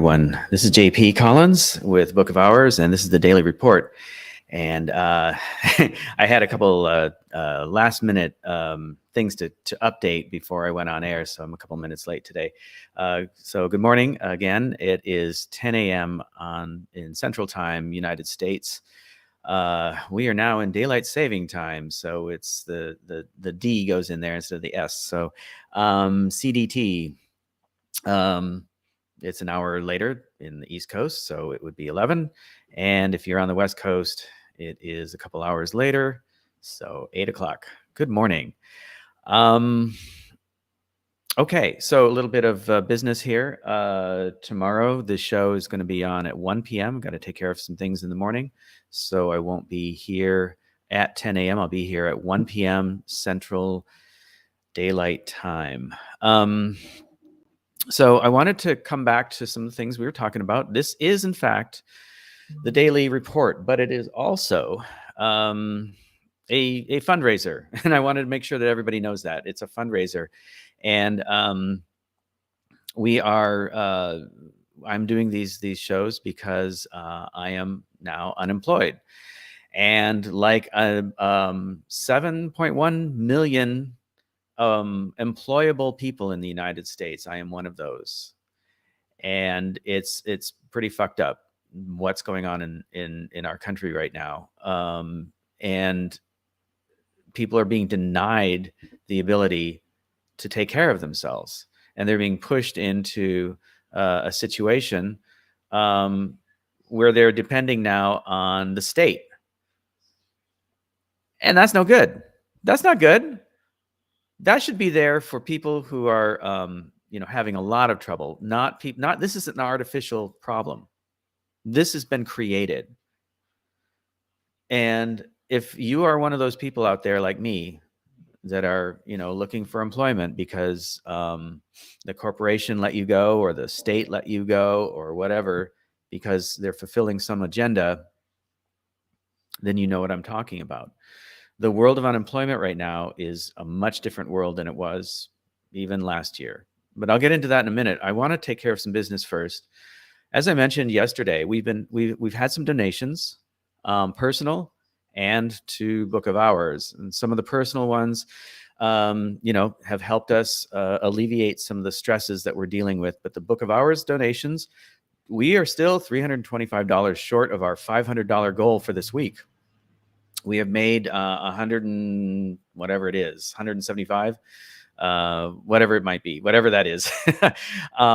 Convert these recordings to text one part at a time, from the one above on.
everyone. This is JP Collins with Book of Hours, and this is the Daily Report. And I had a couple last-minute things to update before I went on air, so I'm a couple minutes late today. So good morning again. It is 10 a.m. in Central Time, United States. We are now in daylight saving time, so it's the D goes in there instead of the S. So CDT. It's an hour later in the East Coast, so it would be 11. And if you're on the West Coast, it is a couple hours later, so 8 o'clock. Good morning. Okay, so a little bit of business here. Tomorrow, the show is going to be on at 1 p.m. Got to take care of some things in the morning, so I won't be here at 10 a.m. I'll be here at 1 p.m. Central Daylight Time. So I wanted to come back to some of the things we were talking about. This is, in fact, the Daily Report, but it is also a fundraiser. And I wanted to make sure that everybody knows that. It's a fundraiser. And I'm doing these shows because I am now unemployed. And like 7.1 million employable people in the United States, I am one of those, and it's pretty fucked up what's going on in our country right now, and people are being denied the ability to take care of themselves, and they're being pushed into a situation where they're depending now on the state, and that's no good. That's not good. That should be there for people who are, having a lot of trouble. This isn't an artificial problem. This has been created. And if you are one of those people out there like me that are, looking for employment because the corporation let you go or the state let you go or whatever, because they're fulfilling some agenda, then you know what I'm talking about. The world of unemployment right now is a much different world than it was even last year. But I'll get into that in a minute. I want to take care of some business first. As I mentioned yesterday, we've had some donations, personal and to Book of Hours, and some of the personal ones, have helped us alleviate some of the stresses that we're dealing with. But the Book of Hours donations, we are still $325 short of our $500 goal for this week. We have made 100 and whatever it is, 175, whatever it might be, whatever that is.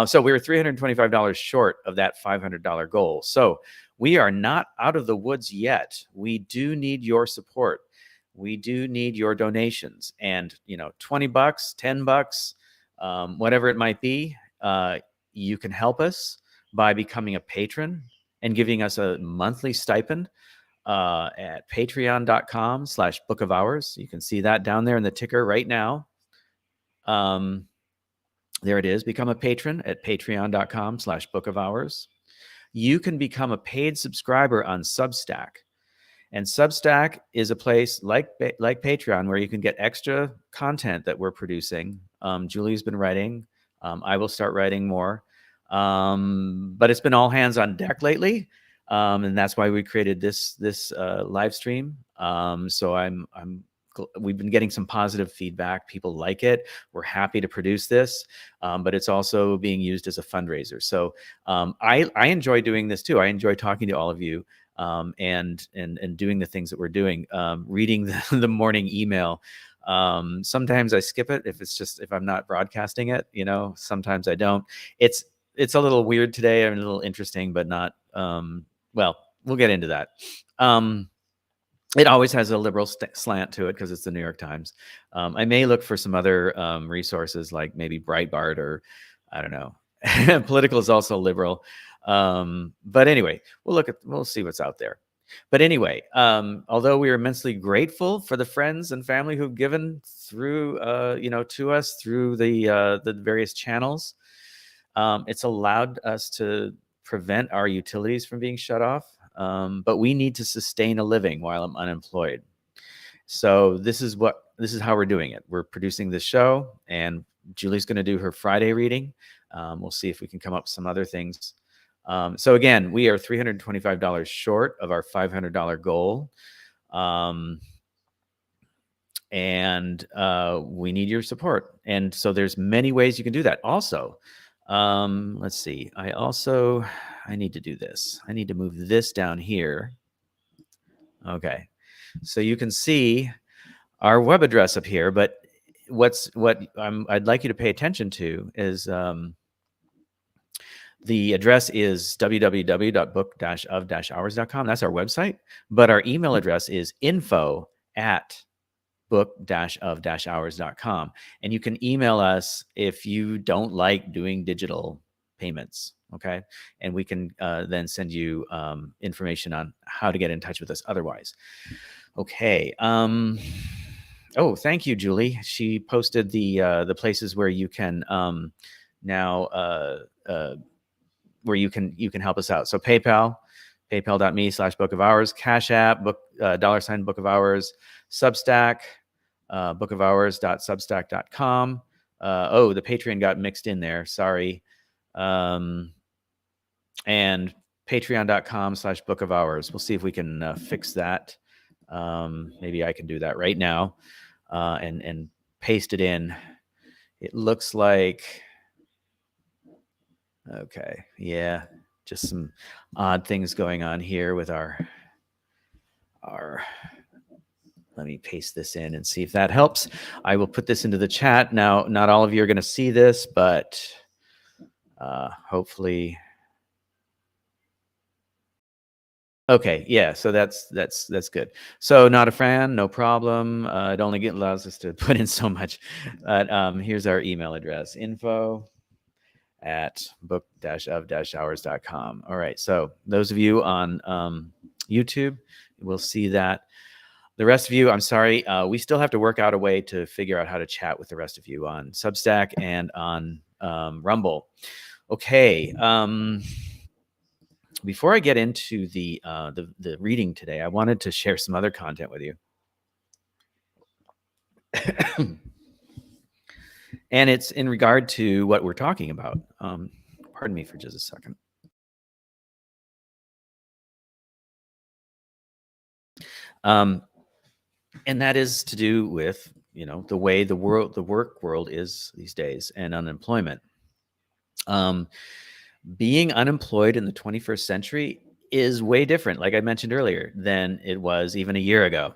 So we were $325 short of that $500 goal. So we are not out of the woods yet. We do need your support. We do need your donations, and $20, $10, whatever it might be, you can help us by becoming a patron and giving us a monthly stipend. At patreon.com/Book of Hours. You can see that down there in the ticker right now. There it is. Become a patron at patreon.com/Book of Hours. You can become a paid subscriber on Substack. And Substack is a place like Patreon where you can get extra content that we're producing. Julie's been writing. I will start writing more. But it's been all hands on deck lately. And that's why we created this live stream. So we've been getting some positive feedback. People like it. We're happy to produce this, but it's also being used as a fundraiser. So I enjoy doing this too. I enjoy talking to all of you and doing the things that we're doing. Reading the morning email. Sometimes I skip it if I'm not broadcasting it. Sometimes I don't. It's a little weird today. A little interesting, but not. Well, we'll get into that. It always has a liberal slant to it because it's the New York Times. I may look for some other resources like maybe Breitbart or I don't know. Political is also liberal. But anyway, we'll see what's out there. But anyway, although we are immensely grateful for the friends and family who've given through, to us through the various channels, it's allowed us to prevent our utilities from being shut off. But we need to sustain a living while I'm unemployed. So this is how we're doing it. We're producing this show, and Julie's going to do her Friday reading. We'll see if we can come up with some other things So again, we are $325 short of our $500 goal. And we need your support. And so there's many ways you can do that. Also, let's see. I need to do this. I need to move this down here. Okay. So you can see our web address up here, but I'd like you to pay attention to is the address is www.book-of-hours.com. That's our website, but our email address is info@book-of-hours.com. And you can email us if you don't like doing digital payments. Okay. And we can then send you information on how to get in touch with us otherwise. Okay. Oh, thank you, Julie. She posted the places where you can now where you can help us out. So paypal.me/Book of Hours, Cash App, $Book of Hours, Substack, bookofhours.substack.com. Oh, the Patreon got mixed in there. Sorry. And patreon.com/Book of Hours. We'll see if we can fix that. Maybe I can do that right now and paste it in. It looks like, okay, yeah, just some odd things going on here with our, let me paste this in and see if that helps. I will put this into the chat. Now, not all of you are going to see this, but hopefully. Okay, yeah, so that's good. So not a fan, no problem. It only allows us to put in so much. But here's our email address, info@book-of-hours.com. All right, so those of you on YouTube will see that. The rest of you, I'm sorry, we still have to work out a way to figure out how to chat with the rest of you on Substack and on Rumble. Okay. Before I get into the reading today, I wanted to share some other content with you. And it's in regard to what we're talking about. Pardon me for just a second. And that is to do with, the way the work world is these days, and unemployment. Being unemployed in the 21st century is way different, like I mentioned earlier, than it was even a year ago.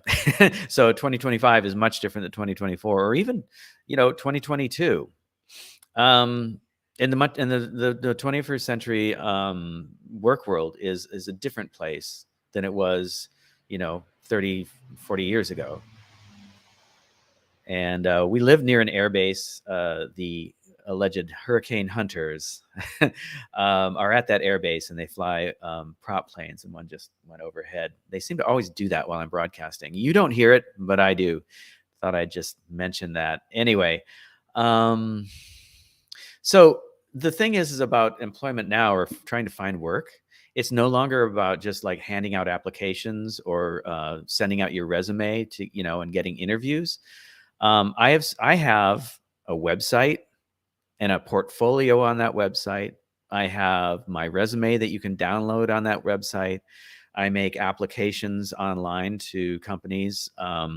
So 2025 is much different than 2024, or even, 2022. In the 21st century work world is a different place than it was, 30, 40 years ago. And we live near an air base. The alleged hurricane hunters are at that air base, and they fly prop planes, and one just went overhead. They seem to always do that while I'm broadcasting. You don't hear it, but I do. Thought I'd just mention that. Anyway, so the thing is about employment now, or trying to find work. It's no longer about just like handing out applications or sending out your resume to, and getting interviews. I have a website and a portfolio on that website. I have my resume that you can download on that website. I make applications online to companies. I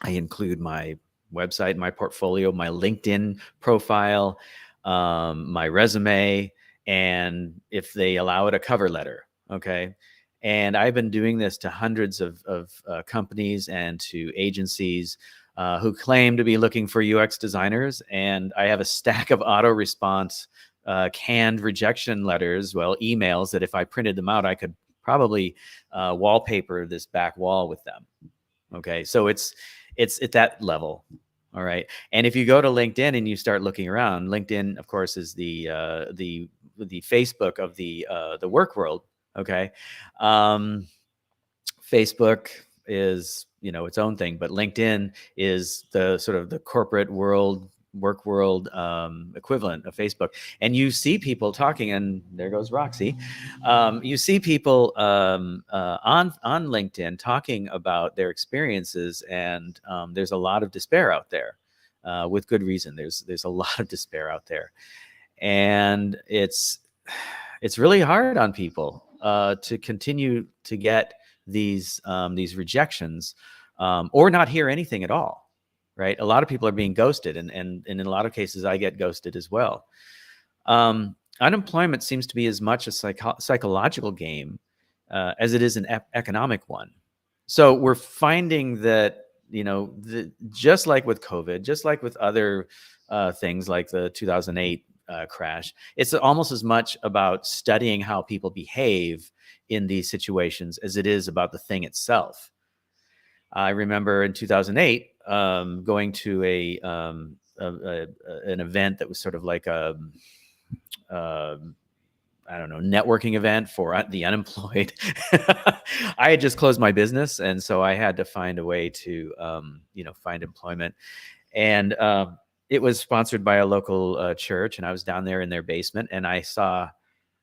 include my website, my portfolio, my LinkedIn profile, my resume, and if they allow it, a cover letter. Okay. And I've been doing this to hundreds of companies and to agencies who claim to be looking for UX designers. And I have a stack of auto response canned rejection letters, emails that if I printed them out, I could probably wallpaper this back wall with them. Okay. So it's at that level. All right. And if you go to LinkedIn and you start looking around, LinkedIn, of course, is the Facebook of the work world. Okay. Facebook is, its own thing, but LinkedIn is the sort of the corporate world, work world equivalent of Facebook. And you see people talking, and there goes Roxy. You see people on LinkedIn talking about their experiences, and there's a lot of despair out there, with good reason. There's a lot of despair out there, and it's It's really hard on people to continue to get these rejections or not hear anything at all, right? A lot of people are being ghosted, and in a lot of cases, I get ghosted as well. Unemployment seems to be as much a psychological game as it is an economic one. So we're finding that, just like with COVID, just like with other things like the 2008 crash, it's almost as much about studying how people behave in these situations as it is about the thing itself. I remember in 2008 going to an event that was sort of like a I don't know, networking event for the unemployed. I had just closed my business, and so I had to find a way to, find employment. And it was sponsored by a local church, and I was down there in their basement, and I saw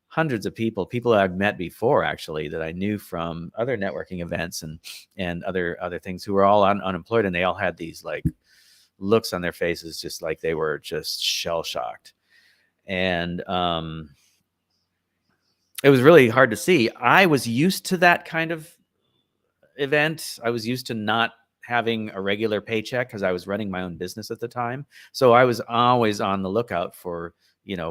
hundreds of people I'd met before, actually, that I knew from other networking events and other things, who were all unemployed, and they all had these like looks on their faces, just like they were just shell shocked. And it was really hard to see. I was used to that kind of event. I was used to not having a regular paycheck because I was running my own business at the time. So I was always on the lookout for,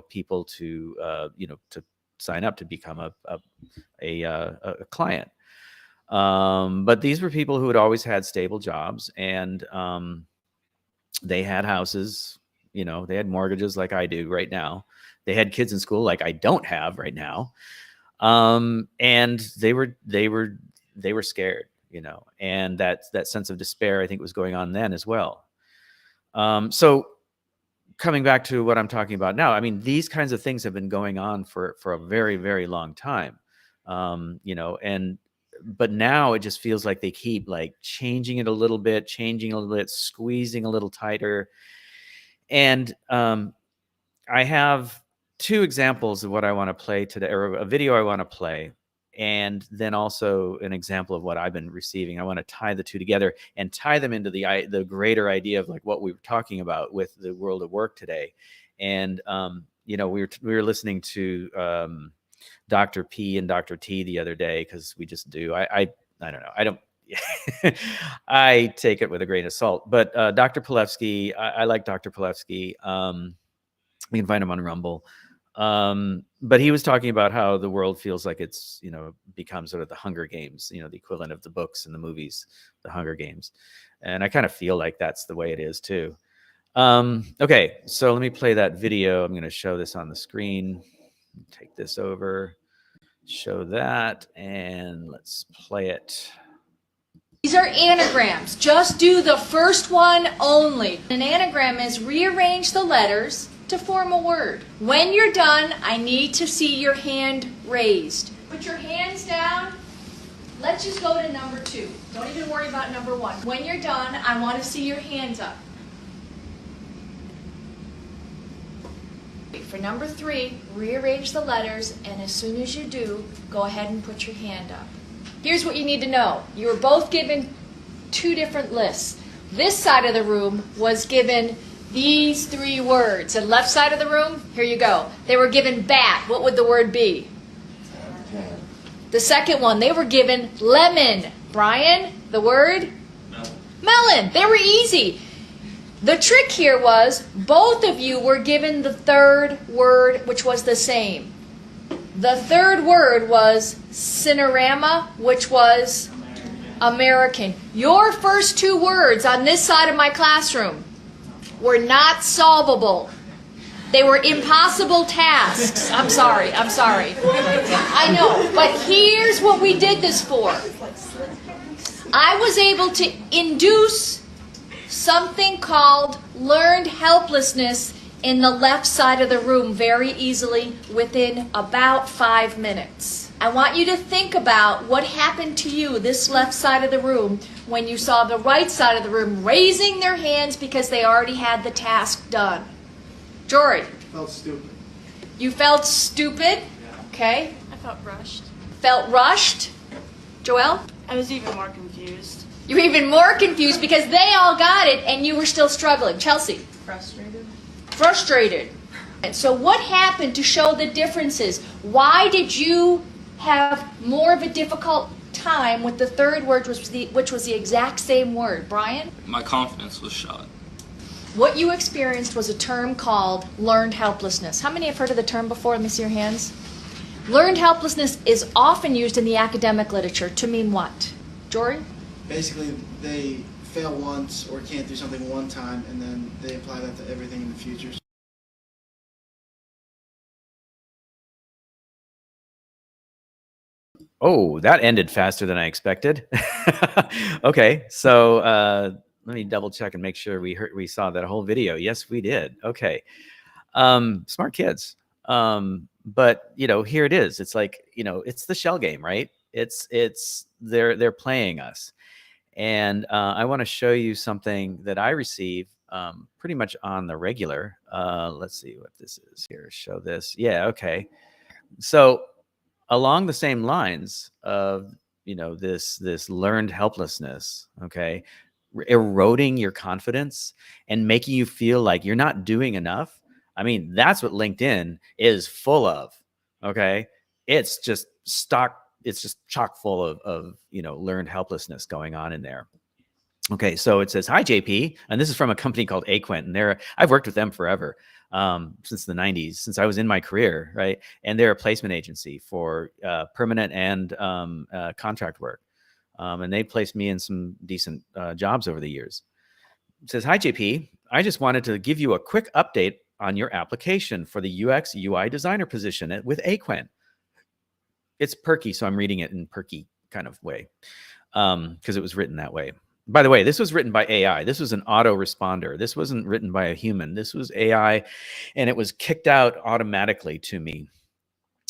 people to, to sign up to become a client. But these were people who had always had stable jobs, and they had houses, they had mortgages like I do right now. They had kids in school like I don't have right now. And they were scared, and that sense of despair, I think, was going on then as well. So coming back to what I'm talking about now, I mean, these kinds of things have been going on for a very, very long time. But now it just feels like they keep like changing it a little bit, squeezing a little tighter. And I have two examples of what I want to play today, or a video I want to play, and then also an example of what I've been receiving. I want to tie the two together and tie them into the greater idea of like what we were talking about with the world of work today. And we were listening to Dr. P and Dr. T the other day, because we just do. I don't know. I don't. I take it with a grain of salt. But Dr. Palevsky, I like Dr. Palevsky. You can find him on Rumble. But he was talking about how the world feels like it's, become sort of the Hunger Games, the equivalent of the books and the movies, the Hunger Games. And I kind of feel like that's the way it is too. Okay, so let me play that video. I'm going to show this on the screen. Take this over, show that, and let's play it. These are anagrams. Just do the first one only. An anagram is rearrange the letters to form a word. When you're done, I need to see your hand raised. Put your hands down. Let's just go to number 2. Don't even worry about number 1. When you're done, I want to see your hands up. For number 3, rearrange the letters, and as soon as you do, go ahead and put your hand up. Here's what you need to know. You were both given 2 different lists. This side of the room was given these 3 words. And left side of the room, here you go. They were given bat. What would the word be? The second one, they were given lemon. Brian, the word? Melon. They were easy. The trick here was both of you were given the third word, which was the same. The third word was cinerama, which was American. Your first 2 words on this side of my classroom were not solvable. They were impossible tasks. I'm sorry. I know, but here's what we did this for. I was able to induce something called learned helplessness in the left side of the room very easily within about 5 minutes. I want you to think about what happened to you, this left side of the room, when you saw the right side of the room raising their hands because they already had the task done. Jory. Felt stupid. You felt stupid? Yeah. Okay. I felt rushed. Felt rushed? Joelle? I was even more confused. You were even more confused because they all got it and you were still struggling. Chelsea? Frustrated. Frustrated. And so what happened to show the differences? Why did you have more of a difficult time with the third word, which was the exact same word? Brian? My confidence was shot. What you experienced was a term called learned helplessness. How many have heard of the term before? Let me see your hands. Learned helplessness is often used in the academic literature to mean what? Jory? Basically, they fail once or can't do something one time, and then they apply that to everything in the future. Oh, that ended faster than I expected. Okay, so let me double check and make sure we saw that whole video. Yes, we did. Okay, smart kids. But here it is. It's like it's the shell game, right? They're playing us, and I want to show you something that I receive pretty much on the regular. Let's see what this is here. Show this. Yeah. Okay. So along the same lines of this learned helplessness, okay, eroding your confidence and making you feel like you're not doing enough. I mean, that's what LinkedIn is full of. Okay, it's just chock full of learned helplessness going on in there. Okay, so it says, "Hi JP," and this is from a company called Aquent, and I've worked with them forever, since the 90s, since I was in my career, right? And they're a placement agency for permanent and contract work, and they placed me in some decent jobs over the years. It says, "Hi JP, I just wanted to give you a quick update on your application for the UX UI designer position with Aquent." It's perky, so I'm reading it in perky kind of way, because it was written that way. By the way, this was written by AI. This was an autoresponder. This wasn't written by a human. This was AI, and it was kicked out automatically to me,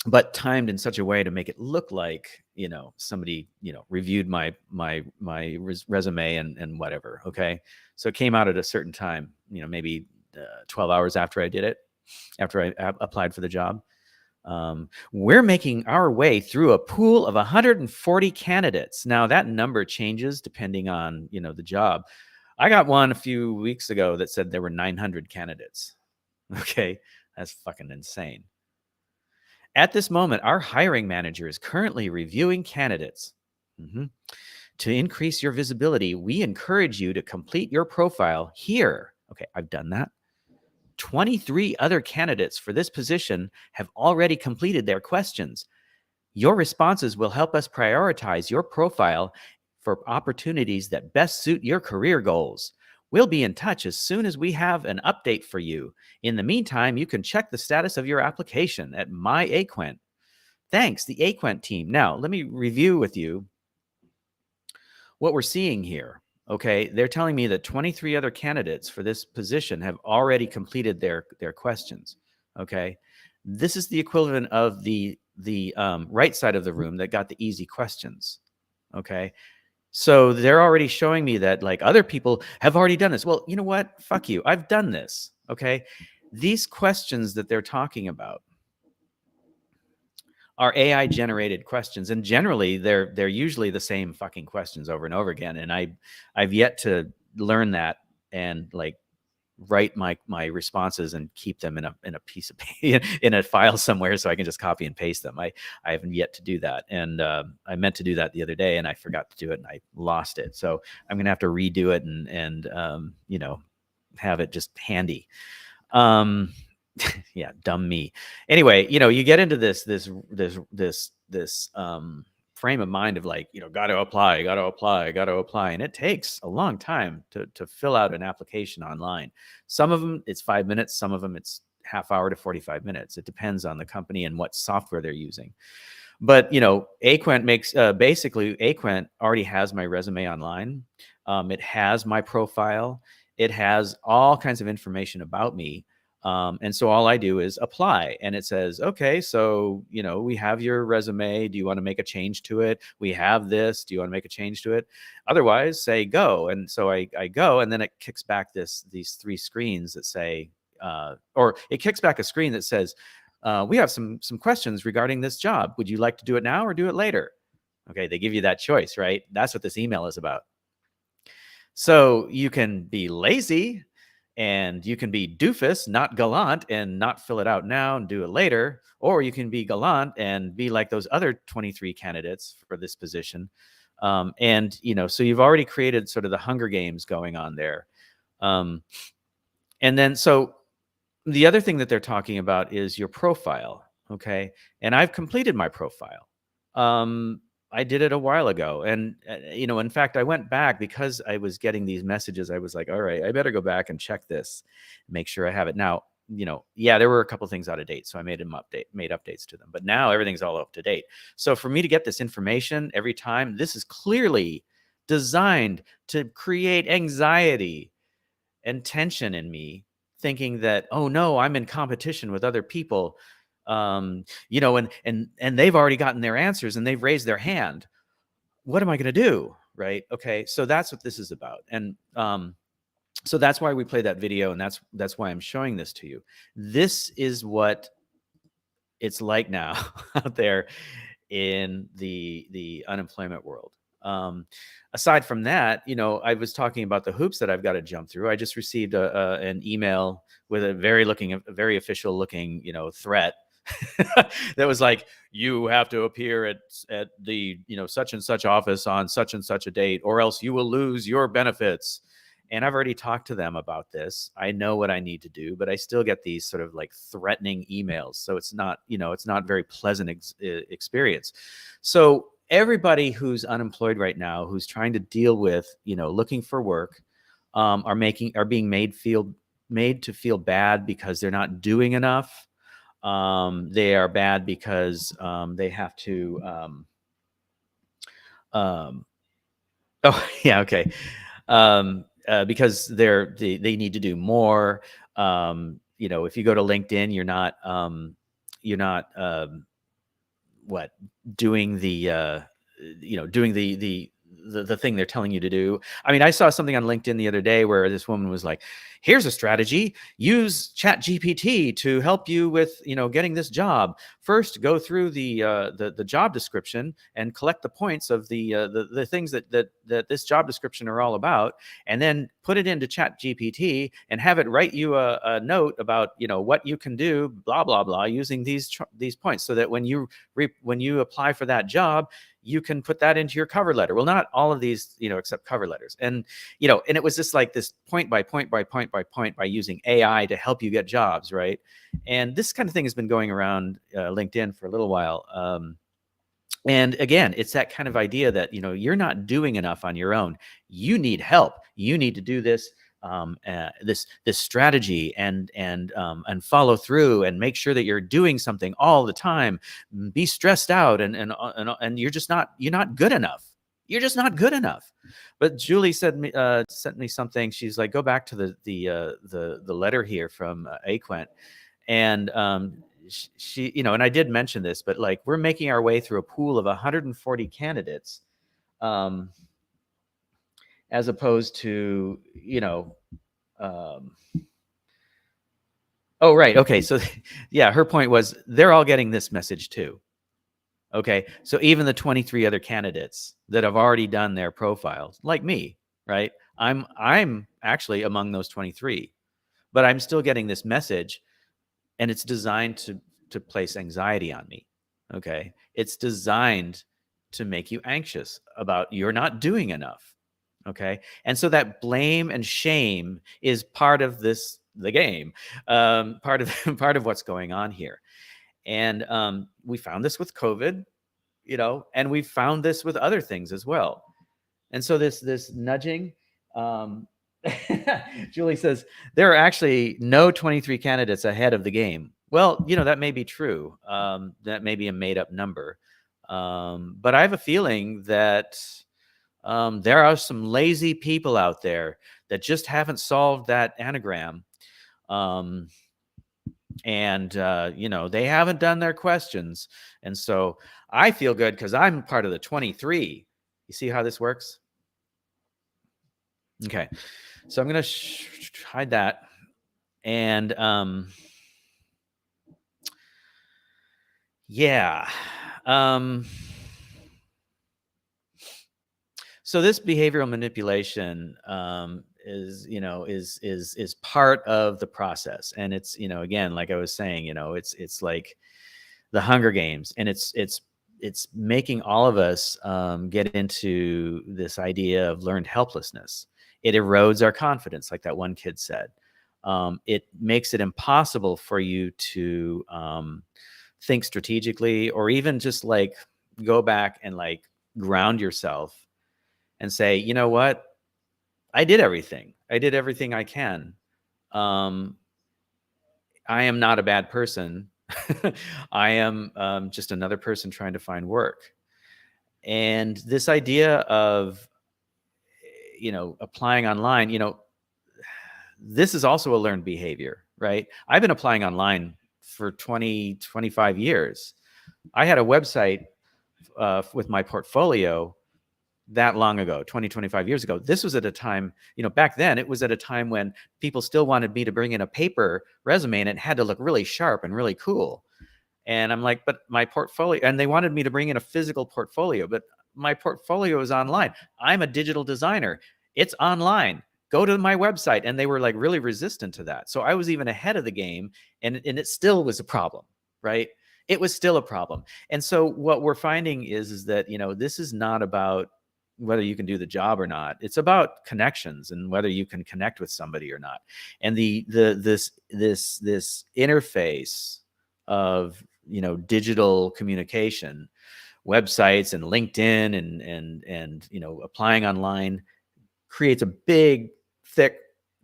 but timed in such a way to make it look like somebody reviewed my resume and whatever. Okay, so it came out at a certain time. Maybe 12 hours after I did it, after I applied for the job. We're making our way through a pool of 140 candidates. Now that number changes depending on, the job. I got one a few weeks ago that said there were 900 candidates. Okay. That's fucking insane. At this moment, our hiring manager is currently reviewing candidates. To increase your visibility, we encourage you to complete your profile here. Okay. I've done that. 23 other candidates for this position have already completed their questions. Your responses will help us prioritize your profile for opportunities that best suit your career goals. We'll be in touch as soon as we have an update for you. In the meantime, you can check the status of your application at My Aquent. Thanks, the Aquent team. Now, let me review with you what we're seeing here. Okay, they're telling me that 23 other candidates for this position have already completed their questions. Okay, this is the equivalent of the right side of the room that got the easy questions. Okay, so they're already showing me that like other people have already done this. Well, you know what? Fuck you. I've done this. Okay, these questions that they're talking about are AI generated questions, and generally they're usually the same fucking questions over and over again. And I've yet to learn that and like write my responses and keep them in a piece of in a file somewhere so I can just copy and paste them. I haven't yet to do that, and I meant to do that the other day and I forgot to do it and I lost it. So I'm gonna have to redo it and have it just handy. Yeah, dumb me. Anyway, you get into this frame of mind of like, got to apply, and it takes a long time to fill out an application online. Some of them it's 5 minutes, some of them it's half hour to 45 minutes. It depends on the company and what software they're using. But Aquent makes basically Aquent already has my resume online. It has my profile. It has all kinds of information about me. And so all I do is apply, and it says, okay, so, we have your resume. Do you want to make a change to it? We have this. Do you want to make a change to it? Otherwise, say go. And so I go, and then it kicks back these three screens that say, or it kicks back a screen that says, we have some questions regarding this job. Would you like to do it now or do it later? Okay, they give you that choice, right? That's what this email is about. So you can be lazy And you can be doofus, not gallant, and not fill it out now and do it later. Or you can be gallant and be like those other 23 candidates for this position. And, so you've already created sort of the Hunger Games going on there. And then, so the other thing that they're talking about is your profile. Okay. And I've completed my profile. I did it a while ago. And, in fact, I went back because I was getting these messages. I was like, all right, I better go back and check this, make sure I have it. Now, there were a couple things out of date. So I made updates to them. But now everything's all up to date. So for me to get this information every time, this is clearly designed to create anxiety and tension in me, thinking that, oh no, I'm in competition with other people. And they've already gotten their answers and they've raised their hand. What am I going to do? Right. Okay. So that's what this is about. And, so that's why we play that video. And that's why I'm showing this to you. This is what it's like now out there in the unemployment world. Aside from that, I was talking about the hoops that I've got to jump through. I just received an email with a very official looking, threat that was like, you have to appear at the, such and such office on such and such a date, or else you will lose your benefits. And I've already talked to them about this. I know what I need to do, but I still get these sort of like threatening emails. So it's not, it's not very pleasant experience. So everybody who's unemployed right now, who's trying to deal with, looking for work, are being made to feel bad because they're not doing enough. They are bad because they have to. Because they need to do more. If you go to LinkedIn, you're not doing the thing they're telling you to do. I mean, I saw something on LinkedIn the other day where this woman was like, here's a strategy: use ChatGPT to help you with, getting this job. First, go through the job description and collect the points of the things that this job description are all about, and then put it into ChatGPT and have it write you a note about, what you can do, blah, blah, blah, using these points, so that when you apply for that job, you can put that into your cover letter. Well, not all of these, except cover letters. And, and it was just like this point by point by point by point by using AI to help you get jobs, right? And this kind of thing has been going around LinkedIn for a little while. And again, it's that kind of idea that, you're not doing enough on your own. You need help. You need to do this. This strategy and follow through and make sure that you're doing something all the time. Be stressed out and you're not good enough. You're just not good enough. But Julie sent me something. She's like, go back to the letter here from Aquent, and she, and I did mention this, but like, we're making our way through a pool of 140 candidates. As opposed to, oh, right. Okay. So yeah, her point was they're all getting this message too. Okay. So even the 23 other candidates that have already done their profiles, like me, right? I'm actually among those 23, but I'm still getting this message, and it's designed to place anxiety on me. Okay. It's designed to make you anxious about you're not doing enough. Okay. And so that blame and shame is part of the game, part of what's going on here. And we found this with COVID, and we found this with other things as well. And so this nudging, Julie says, there are actually no 23 candidates ahead of the game. Well, that may be true. That may be a made up number. But I have a feeling that there are some lazy people out there that just haven't solved that anagram. And they haven't done their questions. And so I feel good because I'm part of the 23. You see how this works? Okay. So I'm going to hide that. And yeah. So this behavioral manipulation is part of the process. And it's, again, like I was saying, it's like the Hunger Games, and it's making all of us get into this idea of learned helplessness. It erodes our confidence, like that one kid said. It makes it impossible for you to think strategically, or even just like go back and like ground yourself and say, you know what? I did everything. I did everything I can. I am not a bad person. I am just another person trying to find work. And this idea of, applying online, this is also a learned behavior, right? I've been applying online for 20, 25 years. I had a website with my portfolio that long ago, 20, 25 years ago. This was at a time, back then it was at a time when people still wanted me to bring in a paper resume, and it had to look really sharp and really cool. And I'm like, but my portfolio, and they wanted me to bring in a physical portfolio, but my portfolio is online. I'm a digital designer. It's online. Go to my website. And they were like really resistant to that. So I was even ahead of the game, and it still was a problem, right? It was still a problem. And so what we're finding is that, this is not about whether you can do the job or not. It's about connections and whether you can connect with somebody or not. And this interface of, digital communication, websites and LinkedIn and applying online creates a big, thick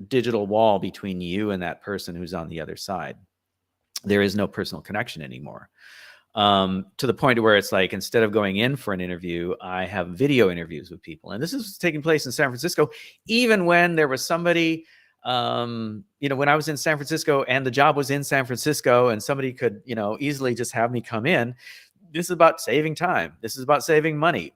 digital wall between you and that person who's on the other side. There is no personal connection anymore. To the point where it's like, instead of going in for an interview, I have video interviews with people. And this is taking place in San Francisco, even when there was somebody, when I was in San Francisco and the job was in San Francisco and somebody could, easily just have me come in. This is about saving time. This is about saving money.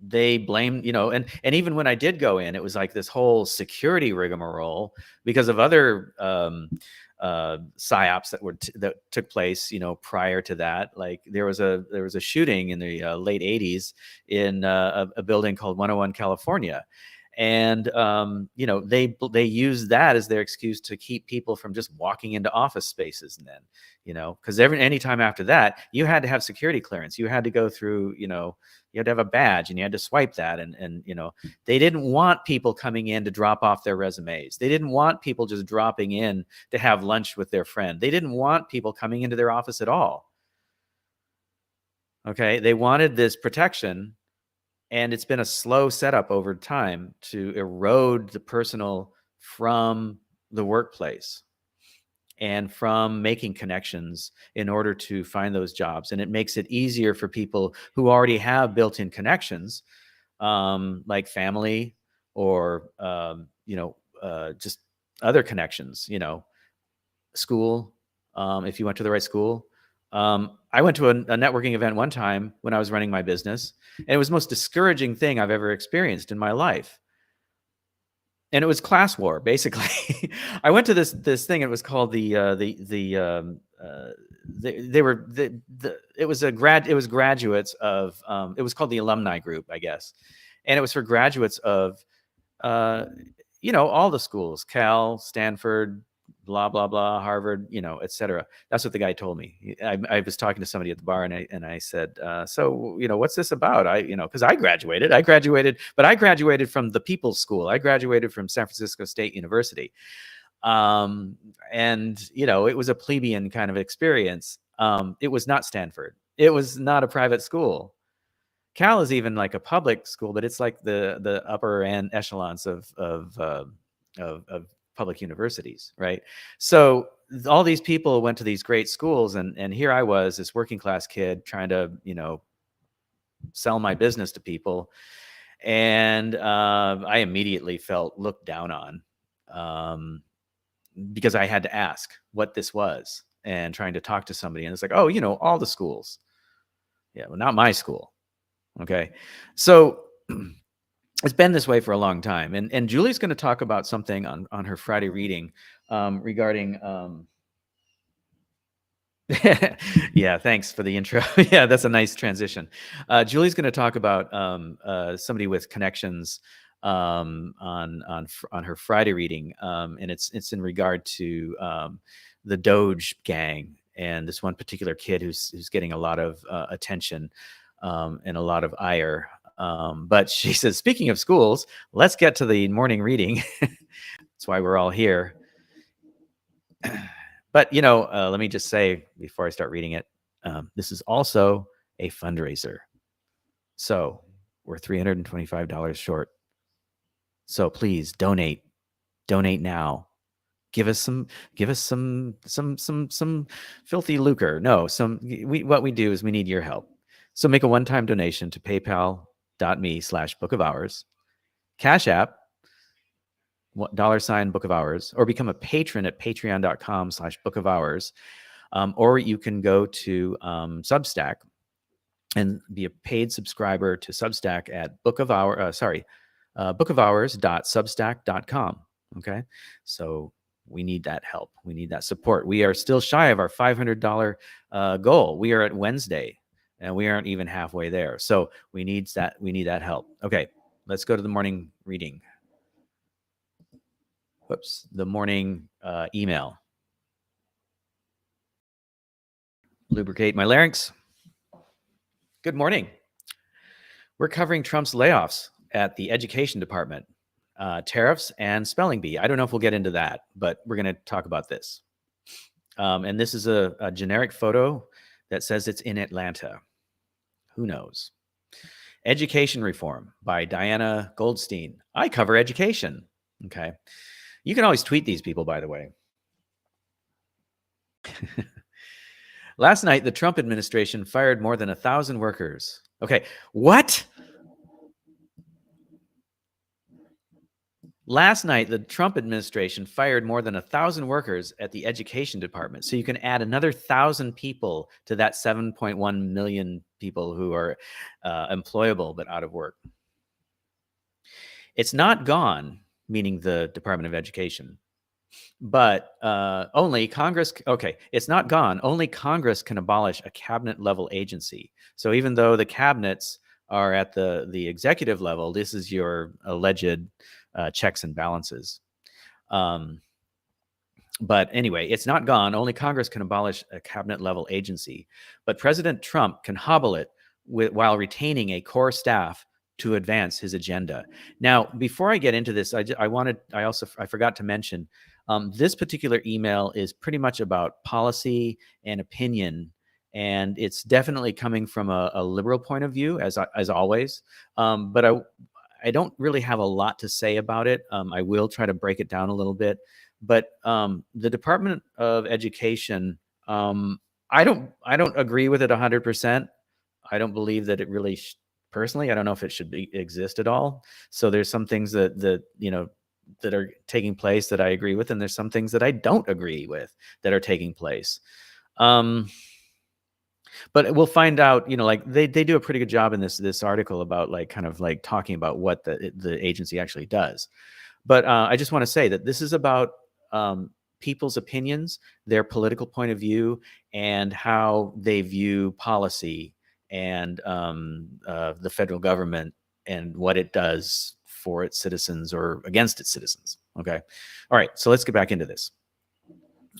They blame, and even when I did go in, it was like this whole security rigmarole because of other, psyops that took place, prior to that. Like there was a shooting in the late 80s in a building called 101 California. And, they use that as their excuse to keep people from just walking into office spaces. And then, because any time after that, you had to have security clearance. You had to go through, you had to have a badge, and you had to swipe that. And they didn't want people coming in to drop off their resumes. They didn't want people just dropping in to have lunch with their friend. They didn't want people coming into their office at all. Okay. They wanted this protection. And it's been a slow setup over time to erode the personal from the workplace and from making connections in order to find those jobs. And it makes it easier for people who already have built-in connections, like family or, just other connections, school, if you went to the right school. I went to a networking event one time when I was running my business, and it was the most discouraging thing I've ever experienced in my life. And it was class war, basically. I went to this thing. It was called it was graduates of, it was called the alumni group, I guess. And it was for graduates of, all the schools, Cal, Stanford, blah, blah, blah, Harvard, et cetera. That's what the guy told me. I was talking to somebody at the bar, and I said, so, what's this about? Because I graduated, but I graduated from the People's School. I graduated from San Francisco State University. And, it was a plebeian kind of experience. It was not Stanford. It was not a private school. Cal is even like a public school, but it's like the upper end echelons of public universities, right? So all these people went to these great schools, and here I was, this working class kid trying to, sell my business to people. And I immediately felt looked down on because I had to ask what this was and trying to talk to somebody. And it's like, oh, all the schools. Yeah, well, not my school. Okay. So it's been this way for a long time. And Julie's going to talk about something on her Friday reading regarding, yeah, thanks for the intro. Yeah, that's a nice transition. Julie's going to talk about somebody with connections on her Friday reading, and it's in regard to the Doge gang and this one particular kid who's getting a lot of attention and a lot of ire. But she says, speaking of schools, let's get to the morning reading. That's why we're all here. But let me just say before I start reading it, this is also a fundraiser. So we're $325 short. So please donate now. Give us some filthy lucre. No, what we do is we need your help. So make a one-time donation to paypal.me/Book of Hours, Cash App, $ Book of Hours, or become a patron at patreon.com/Book of Hours. Or you can go to Substack and be a paid subscriber to Substack at bookofhours.substack.com. Okay. So we need that help. We need that support. We are still shy of our $500 goal. We are at Wednesday and we aren't even halfway there. So we need that help. Okay. Let's go to the morning reading. Whoops. The morning email. Lubricate my larynx. Good morning. We're covering Trump's layoffs at the Education Department, tariffs, and spelling bee. I don't know if we'll get into that, but we're going to talk about this. And this is a generic photo that says it's in Atlanta. Who knows? Education Reform by Diana Goldstein. I cover education. Okay. You can always tweet these people, by the way. Last night, the Trump administration fired more than 1,000 workers. Okay, what? Last night, the Trump administration fired more than 1,000 workers at the Education Department. So you can add another 1,000 people to that 7.1 million people who are employable but out of work. It's not gone, meaning the Department of Education. But only Congress, okay, it's not gone. Only Congress can abolish a cabinet level agency. So even though the cabinets are at the executive level, this is your alleged checks and balances. But anyway, it's not gone. Only Congress can abolish a cabinet level agency. But President Trump can hobble it while retaining a core staff to advance his agenda. Now, before I get into this, I forgot to mention, this particular email is pretty much about policy and opinion, and it's definitely coming from a liberal point of view, as always. But I don't really have a lot to say about it. I will try to break it down a little bit. But the Department of Education, I don't agree with it 100%. I don't believe that it really. Personally, I don't know if it should exist at all. So there's some things that are taking place that I agree with, and there's some things that I don't agree with that are taking place. But we'll find out. Like they do a pretty good job in this article about kind of talking about what the agency actually does. But I just want to say that this is about people's opinions, their political point of view, and how they view policy and the federal government and what it does for its citizens or against its citizens. Okay. All right. So let's get back into this.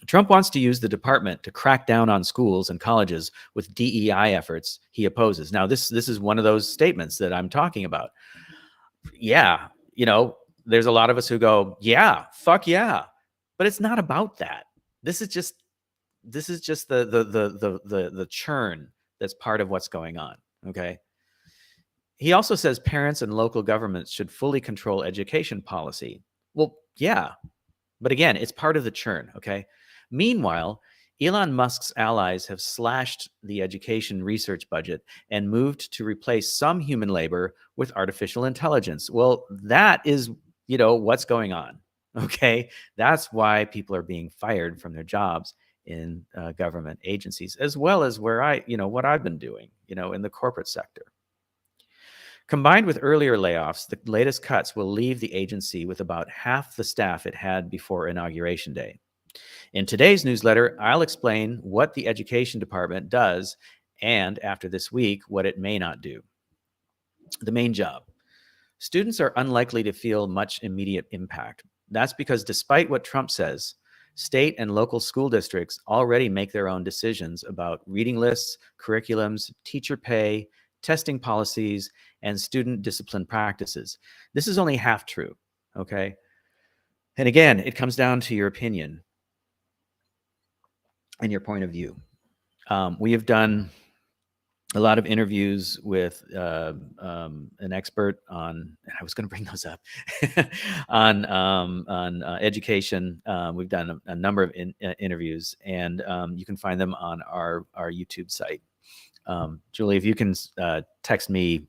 Trump wants to use the department to crack down on schools and colleges with DEI efforts he opposes. Now, this is one of those statements that I'm talking about. Yeah. There's a lot of us who go, yeah, fuck yeah. But it's not about that. This is just the churn that's part of what's going on. Okay. He also says parents and local governments should fully control education policy. Well, yeah, but again, it's part of the churn. Okay. Meanwhile, Elon Musk's allies have slashed the education research budget and moved to replace some human labor with artificial intelligence. Well, that is, what's going on. Okay. That's why people are being fired from their jobs in government agencies, as well as what I've been doing, in the corporate sector. Combined with earlier layoffs, the latest cuts will leave the agency with about half the staff it had before Inauguration Day. In today's newsletter, I'll explain what the Education Department does, and after this week, what it may not do. The main job. students are unlikely to feel much immediate impact. That's because despite what Trump says, state and local school districts already make their own decisions about reading lists, curriculums, teacher pay, testing policies, and student discipline practices. This is only half true, okay? And again, it comes down to your opinion and your point of view. We have done a lot of interviews with an expert on, I was going to bring those up, on education. We've done a number of interviews, and you can find them on our YouTube site. Julie, if you can text me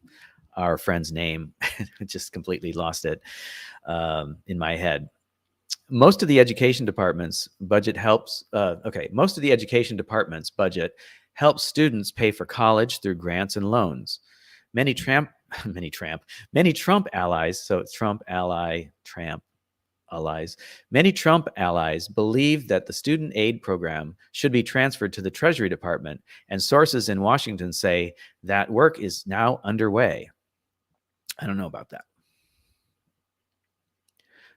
our friend's name, I just completely lost it in my head. Most of the education department's budget helps. Most of the education department's budget helps students pay for college through grants and loans. Many Trump allies, so it's Trump allies, many Trump allies believe that the student aid program should be transferred to the Treasury Department, and sources in Washington say that work is now underway. I don't know about that.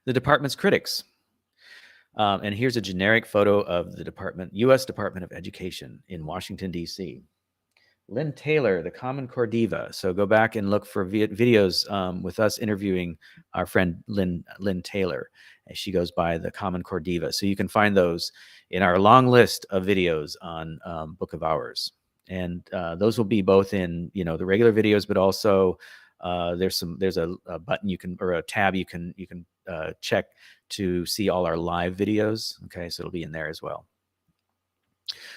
The department's critics. And here's a generic photo of the U.S. Department of Education in Washington, D.C. Lynn Taylor, the Common Core diva. So go back and look for videos with us interviewing our friend Lynn Taylor. And she goes by the Common Core diva. So you can find those in our long list of videos on Book of Hours. And those will be both in, the regular videos, but also there's a button you can, or a tab you can check to see all our live videos. Okay, so it'll be in there as well.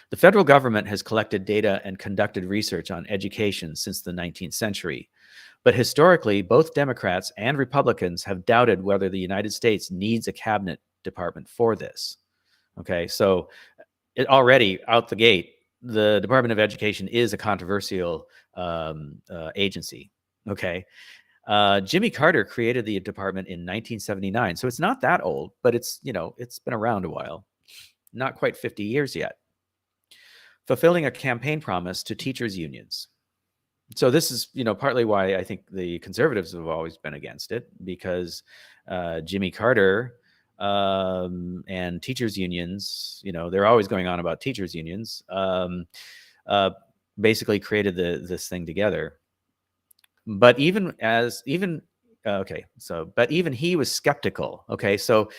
The federal government has collected data and conducted research on education since the 19th century. But historically, both Democrats and Republicans have doubted whether the United States needs a cabinet department for this. Okay, so it already out the gate, the Department of Education is a controversial agency. Okay. Jimmy Carter created the department in 1979. So it's not that old, but it's been around a while. Not quite 50 years yet. Fulfilling a campaign promise to teachers' unions. So this is, partly why I think the conservatives have always been against it, because Jimmy Carter and teachers' unions, they're always going on about teachers' unions, basically created this thing together. But even he was skeptical. Okay, so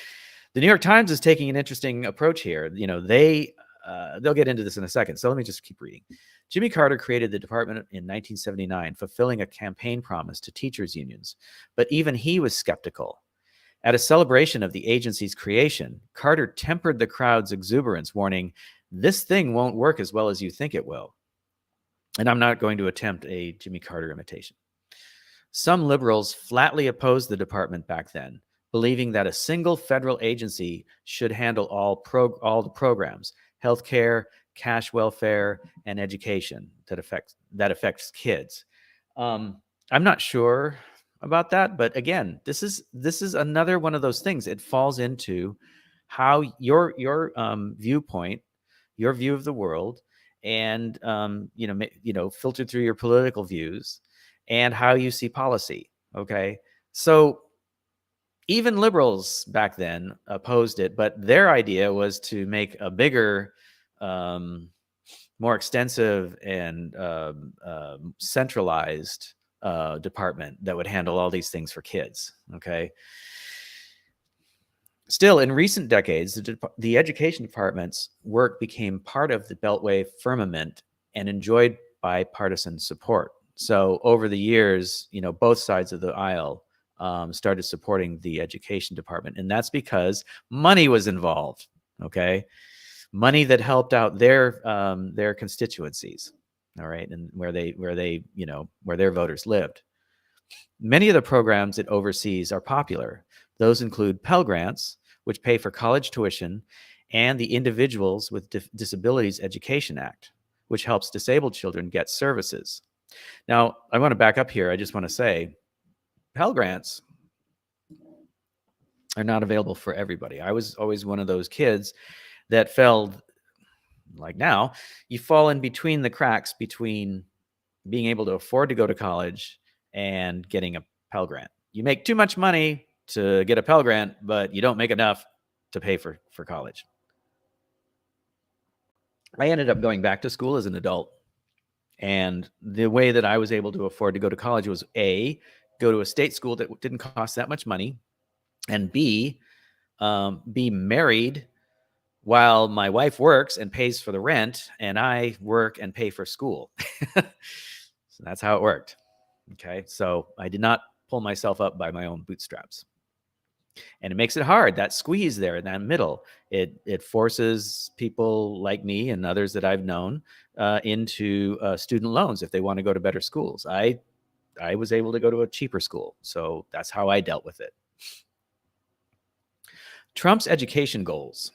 the New York Times is taking an interesting approach here. They'll get into this in a second. So let me just keep reading. Jimmy Carter created the department in 1979, fulfilling a campaign promise to teachers' unions. But even he was skeptical. At a celebration of the agency's creation, Carter tempered the crowd's exuberance, warning, "This thing won't work as well as you think it will." And I'm not going to attempt a Jimmy Carter imitation. Some liberals flatly opposed the department back then, believing that a single federal agency should handle all the programs, healthcare, cash welfare, and education that affects kids. I'm not sure about that, but again, this is another one of those things. It falls into how your viewpoint, your view of the world, and filtered through your political views and how you see policy. Okay, so even liberals back then opposed it, but their idea was to make a bigger, more extensive and centralized department that would handle all these things for kids. Okay. Still, in recent decades, the education department's work became part of the Beltway firmament and enjoyed bipartisan support. So over the years, both sides of the aisle started supporting the education department, and that's because money was involved. Okay, money that helped out their constituencies. All right, and where their voters lived. Many of the programs it oversees are popular. Those include Pell Grants, which pay for college tuition, and the Individuals with Disabilities Education Act, which helps disabled children get services. Now, I want to back up here. I just want to say, Pell Grants are not available for everybody. I was always one of those kids that fell, like now, you fall in between the cracks between being able to afford to go to college and getting a Pell Grant. you make too much money to get a Pell Grant, but you don't make enough to pay for college. I ended up going back to school as an adult. And the way that I was able to afford to go to college was A, go to a state school that didn't cost that much money, and B, be married while my wife works and pays for the rent, and I work and pay for school. So that's how it worked. Okay. So I did not pull myself up by my own bootstraps. And it makes it hard. That squeeze there in that middle, it forces people like me and others that I've known into student loans if they want to go to better schools. I was able to go to a cheaper school, so that's how I dealt with it. Trump's education goals.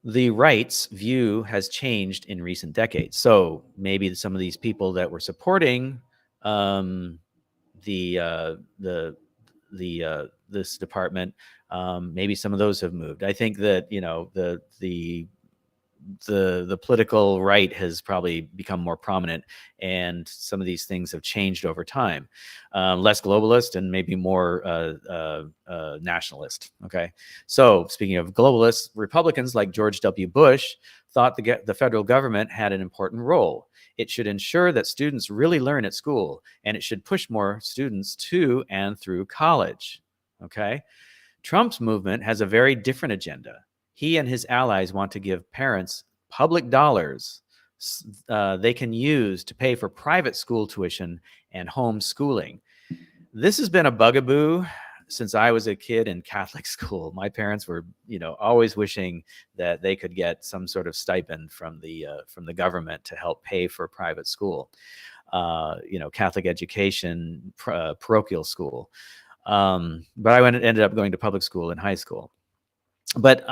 The right's view has changed in recent decades. So maybe some of these people that were supporting this department, maybe some of those have moved. I think that the political right has probably become more prominent, and some of these things have changed over time. Less globalist and maybe more nationalist. Okay, so speaking of globalists, Republicans like George W. Bush thought the federal government had an important role. It should ensure that students really learn at school, and it should push more students to and through college. Okay, Trump's movement has a very different agenda. He and his allies want to give parents public dollars they can use to pay for private school tuition and homeschooling. This has been a bugaboo since I was a kid in Catholic school. My parents were, always wishing that they could get some sort of stipend from the government to help pay for private school, Catholic education, parochial school. But I ended up going to public school in high school. But,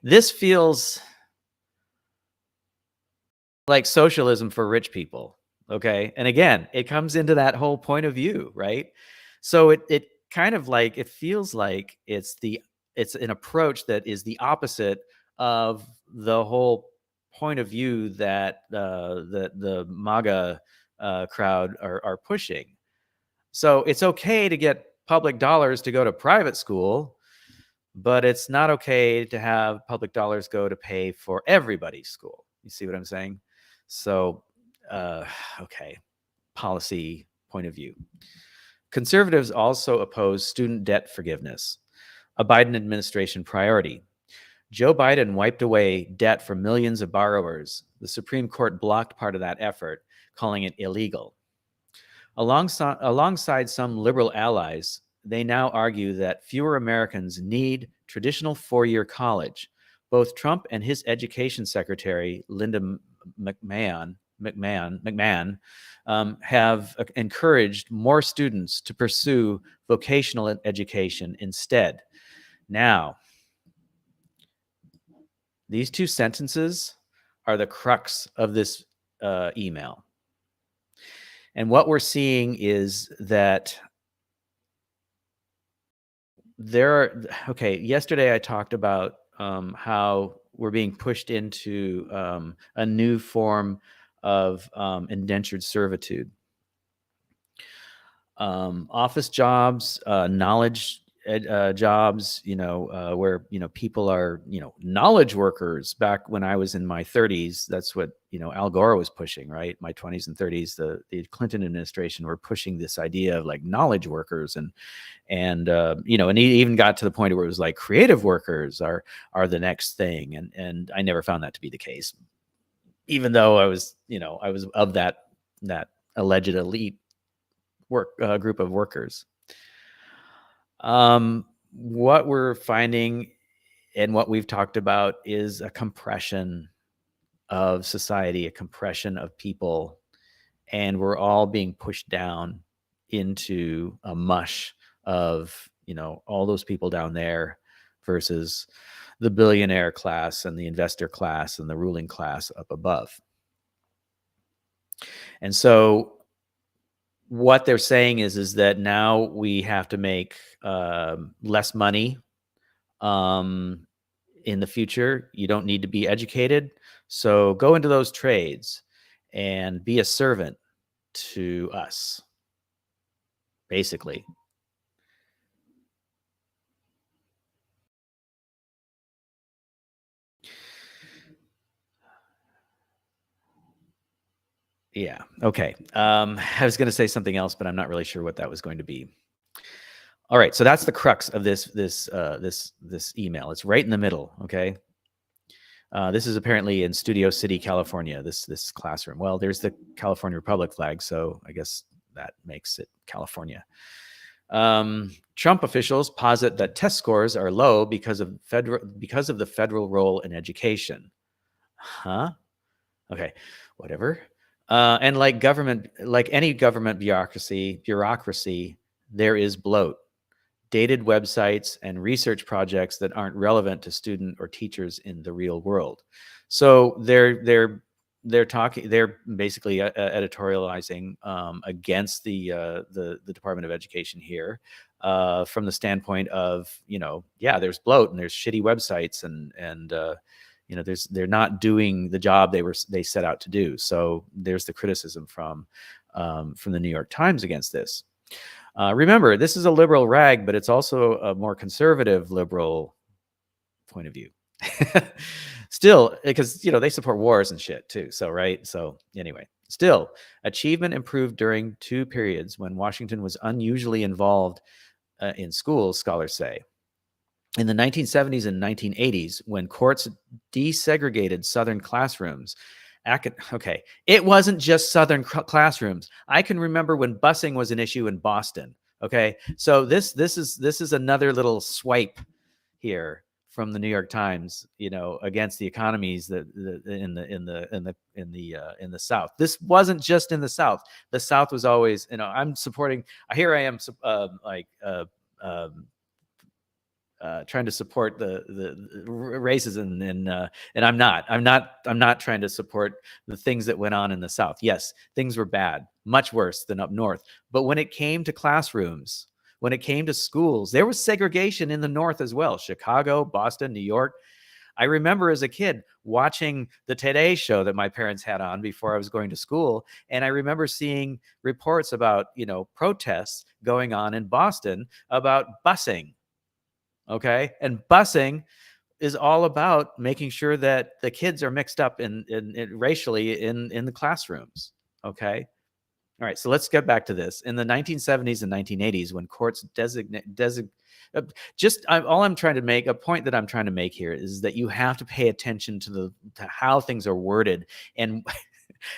this feels like socialism for rich people. Okay. And again, it comes into that whole point of view, right? So it kind of like, it feels like it's an approach that is the opposite of the whole point of view that the MAGA crowd are pushing. So it's okay to get public dollars to go to private school, but it's not okay to have public dollars go to pay for everybody's school. You see what I'm saying? So, okay, policy point of view. Conservatives also oppose student debt forgiveness, a Biden administration priority. Joe Biden wiped away debt for millions of borrowers. The Supreme Court blocked part of that effort, calling it illegal. Alongside some liberal allies, they now argue that fewer Americans need traditional four-year college. Both Trump and his education secretary, Linda McMahon, have encouraged more students to pursue vocational education instead. Now, these two sentences are the crux of this email. And what we're seeing is that yesterday I talked about how we're being pushed into a new form of indentured servitude. Office jobs, knowledge jobs, where, people are, knowledge workers. Back when I was in my 30s, that's what, Al Gore was pushing, right? My 20s and 30s, the Clinton administration were pushing this idea of like knowledge workers and he even got to the point where it was like creative workers are the next thing. And I never found that to be the case, even though I was of that alleged elite group of workers. What we're finding and what we've talked about is a compression of society, a compression of people, and we're all being pushed down into a mush of, all those people down there versus the billionaire class and the investor class and the ruling class up above. And so what they're saying is that now we have to make less money in the future. You don't need to be educated. So go into those trades and be a servant to us. basically. Yeah. Okay. I was going to say something else, but I'm not really sure what that was going to be. All right. So that's the crux of this email. It's right in the middle. Okay. This is apparently in Studio City, California. This classroom. Well, there's the California Republic flag, so I guess that makes it California. Trump officials posit that test scores are low because of the federal role in education. Huh? Okay, whatever. And like any government bureaucracy, there is bloat, dated websites, and research projects that aren't relevant to student or teachers in the real world. So they're basically editorializing against the Department of Education here, from the standpoint of, yeah, there's bloat and there's shitty websites and they're not doing the job they set out to do. So there's the criticism from the New York Times against this. Remember, this is a liberal rag, but it's also a more conservative liberal point of view. Still, because they support wars and shit too. So right. So anyway, still, achievement improved during two periods when Washington was unusually involved in schools, scholars say. In the 1970s and 1980s, when courts desegregated Southern classrooms, it wasn't just Southern classrooms. I can remember when busing was an issue in Boston. Okay, so this is another little swipe here from the New York Times, against the economies that in the South. This wasn't just in the South. The South was always, I'm supporting. Here I am, trying to support the races and I'm not trying to support the things that went on in the South. Yes, things were bad, much worse than up north. But when it came to classrooms, when it came to schools, there was segregation in the North as well. Chicago, Boston, New York. I remember as a kid watching the Today Show that my parents had on before I was going to school. And I remember seeing reports about, protests going on in Boston about busing. Okay. And busing is all about making sure that the kids are mixed up in racially in the classrooms. Okay. All right. So let's get back to this. In the 1970s and 1980s, when courts a point that I'm trying to make here is that you have to pay attention to how things are worded and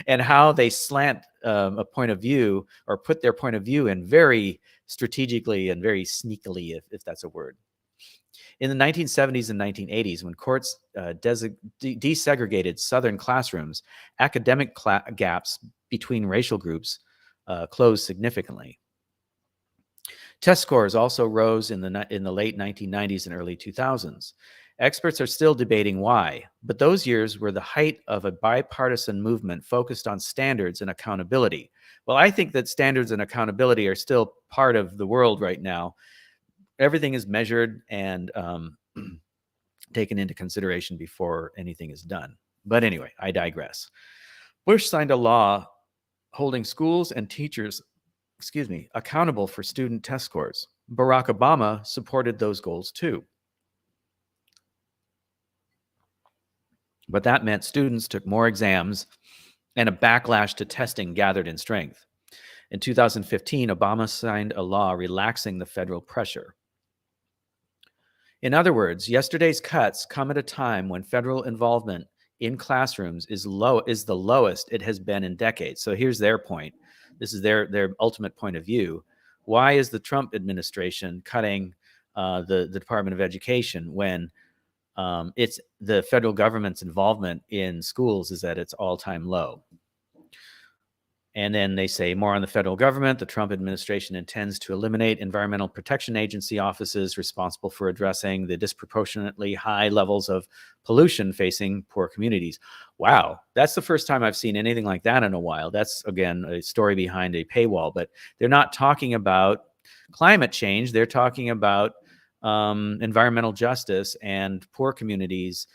and how they slant a point of view or put their point of view in very strategically and very sneakily, if that's a word. In the 1970s and 1980s, when courts desegregated Southern classrooms, academic gaps between racial groups closed significantly. Test scores also rose in the late 1990s and early 2000s. Experts are still debating why, but those years were the height of a bipartisan movement focused on standards and accountability. Well, I think that standards and accountability are still part of the world right now. Everything is measured and taken into consideration before anything is done. But anyway, I digress. Bush signed a law holding schools and teachers, accountable for student test scores. Barack Obama supported those goals too. But that meant students took more exams and a backlash to testing gathered in strength. In 2015, Obama signed a law relaxing the federal pressure. In other words, yesterday's cuts come at a time when federal involvement in classrooms is the lowest it has been in decades. So here's their point. This is their ultimate point of view. Why is the Trump administration cutting the Department of Education when it's the federal government's involvement in schools is at its all-time low? And then they say more on the federal government. The Trump administration intends to eliminate Environmental Protection Agency offices responsible for addressing the disproportionately high levels of pollution facing poor communities. Wow, that's the first time I've seen anything like that in a while. That's, again, a story behind a paywall. But they're not talking about climate change. They're talking about environmental justice and poor communities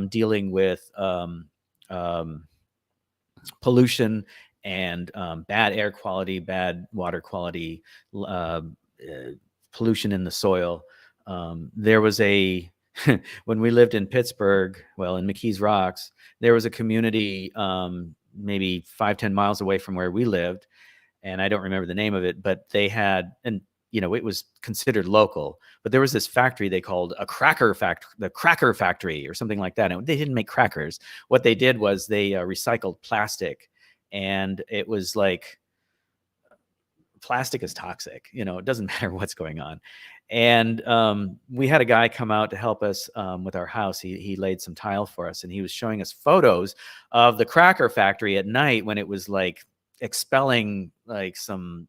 dealing with pollution and bad air quality, bad water quality, pollution in the soil. There was when we lived in Pittsburgh, well, in McKees Rocks, there was a community maybe 5-10 miles away from where we lived, and I don't remember the name of it, but they had, and it was considered local, but there was this factory they called the Cracker Factory or something like that. And they didn't make crackers. What they did was they recycled plastic, and it was like, plastic is toxic. It doesn't matter what's going on. And we had a guy come out to help us with our house. He laid some tile for us, and he was showing us photos of the Cracker Factory at night when it was like expelling like something,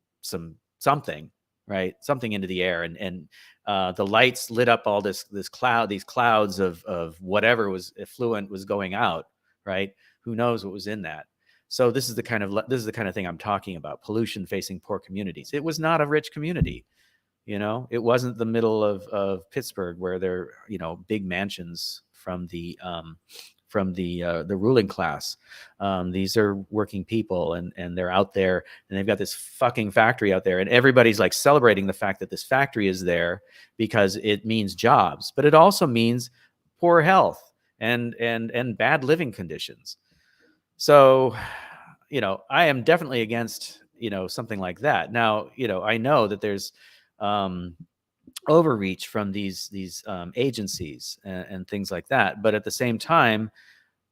right? Something into the air, and the lights lit up all these clouds of whatever was effluent was going out, right? Who knows what was in that? So this is the kind of thing I'm talking about. Pollution facing poor communities. It was not a rich community. It wasn't the middle of Pittsburgh where there are, big mansions from the ruling class. These are working people, and they're out there, and they've got this fucking factory out there, and everybody's like celebrating the fact that this factory is there because it means jobs, but it also means poor health and bad living conditions. So, I am definitely against, something like that. Now, I know that there's overreach from these agencies and things like that. But at the same time,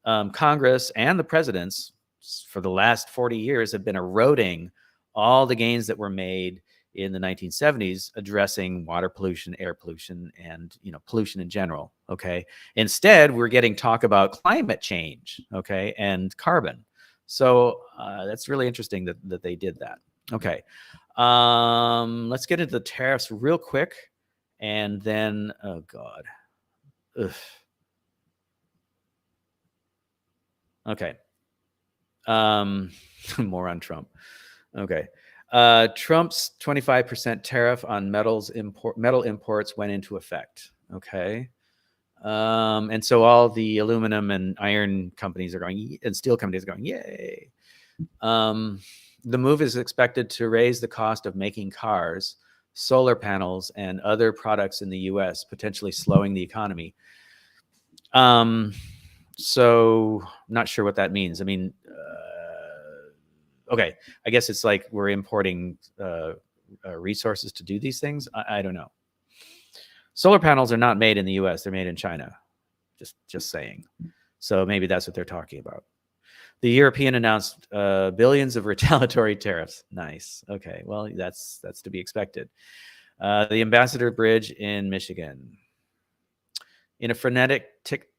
Congress and the presidents for the last 40 years have been eroding all the gains that were made in the 1970s addressing water pollution, air pollution, and pollution in general. Okay. Instead, we're getting talk about climate change, okay, and carbon. So that's really interesting that they did that. Okay. Let's get into the tariffs real quick, and then, oh God. Ugh. Okay. More on Trump. Okay. Trump's 25% tariff on metal imports went into effect. Okay. And so all the aluminum and iron companies are going, and steel companies are going, yay. The move is expected to raise the cost of making cars, solar panels, and other products in the US, potentially slowing the economy. So not sure what that means. I mean, okay, I guess it's like we're importing resources to do these things. I don't know. Solar panels are not made in the US, they're made in China. Just saying. So maybe that's what they're talking about. The European announced billions of retaliatory tariffs. Nice. Okay, well, that's to be expected. The Ambassador Bridge in Michigan. In a frenetic tit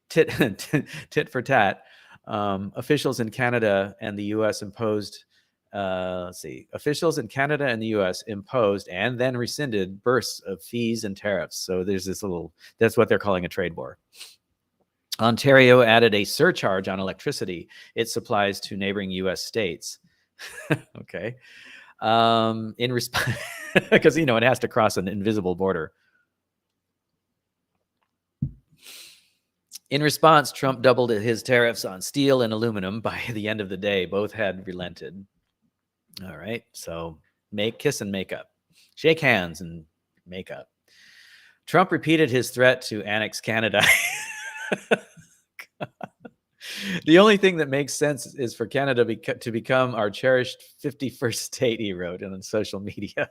for tat, officials in Canada and the U.S. imposed, officials in Canada and the U.S. imposed and then rescinded bursts of fees and tariffs. So there's this that's what they're calling a trade war. Ontario added a surcharge on electricity it supplies to neighboring U.S. states. Okay. In response, because, it has to cross an invisible border. In response, Trump doubled his tariffs on steel and aluminum. By the end of the day, both had relented. All right. So kiss and make up. Shake hands and make up. Trump repeated his threat to annex Canada. The only thing that makes sense is for Canada to become our cherished 51st state, he wrote on social media.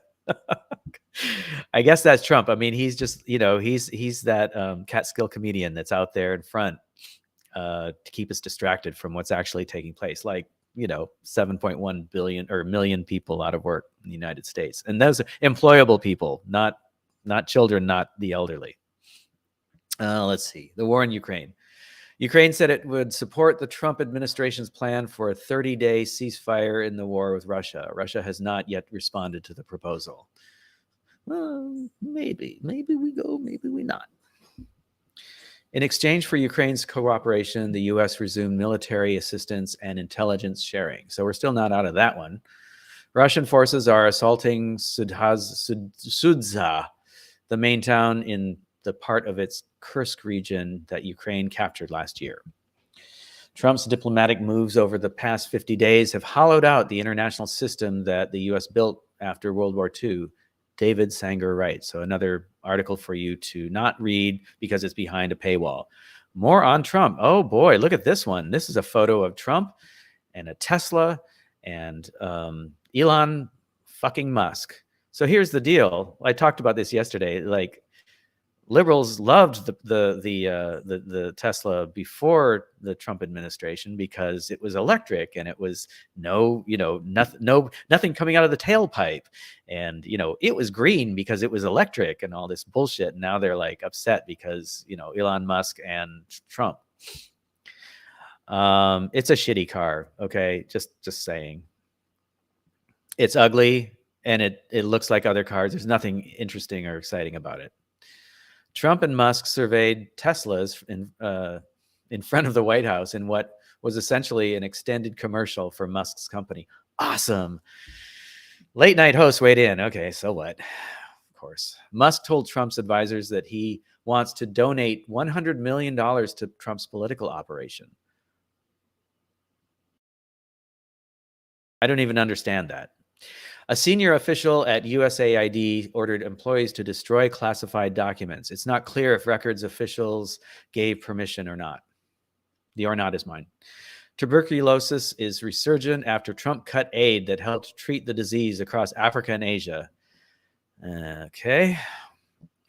I guess that's Trump. I mean, he's just, he's that Catskill comedian that's out there in front to keep us distracted from what's actually taking place. Like, 7.1 billion or million people out of work in the United States. And those are employable people, not children, not the elderly. Let's see. The war in Ukraine. Ukraine said it would support the Trump administration's plan for a 30-day ceasefire in the war with Russia. Russia has not yet responded to the proposal. Well, maybe we go, maybe we not. In exchange for Ukraine's cooperation, the U.S. resumed military assistance and intelligence sharing. So we're still not out of that one. Russian forces are assaulting Sudzha, the main town in the part of its Kursk region that Ukraine captured last year. Trump's diplomatic moves over the past 50 days have hollowed out the international system that the U.S. built after World War II. David Sanger writes. So another article for you to not read because it's behind a paywall. More on Trump. Oh boy, look at this one. This is a photo of Trump and a Tesla and Elon fucking Musk. So here's the deal. I talked about this yesterday. Like, liberals loved the Tesla before the Trump administration because it was electric and it was nothing coming out of the tailpipe, and it was green because it was electric and all this bullshit. And now they're like upset because Elon Musk and Trump. It's a shitty car. Okay, just saying. It's ugly and it looks like other cars. There's nothing interesting or exciting about it. Trump and Musk surveyed Teslas in front of the White House in what was essentially an extended commercial for Musk's company. Awesome. Late night host weighed in. Okay, so what? Of course. Musk told Trump's advisors that he wants to donate $100 million to Trump's political operation. I don't even understand that. A senior official at USAID ordered employees to destroy classified documents. It's not clear if records officials gave permission or not. The or not is mine. Tuberculosis is resurgent after Trump cut aid that helped treat the disease across Africa and Asia. Okay.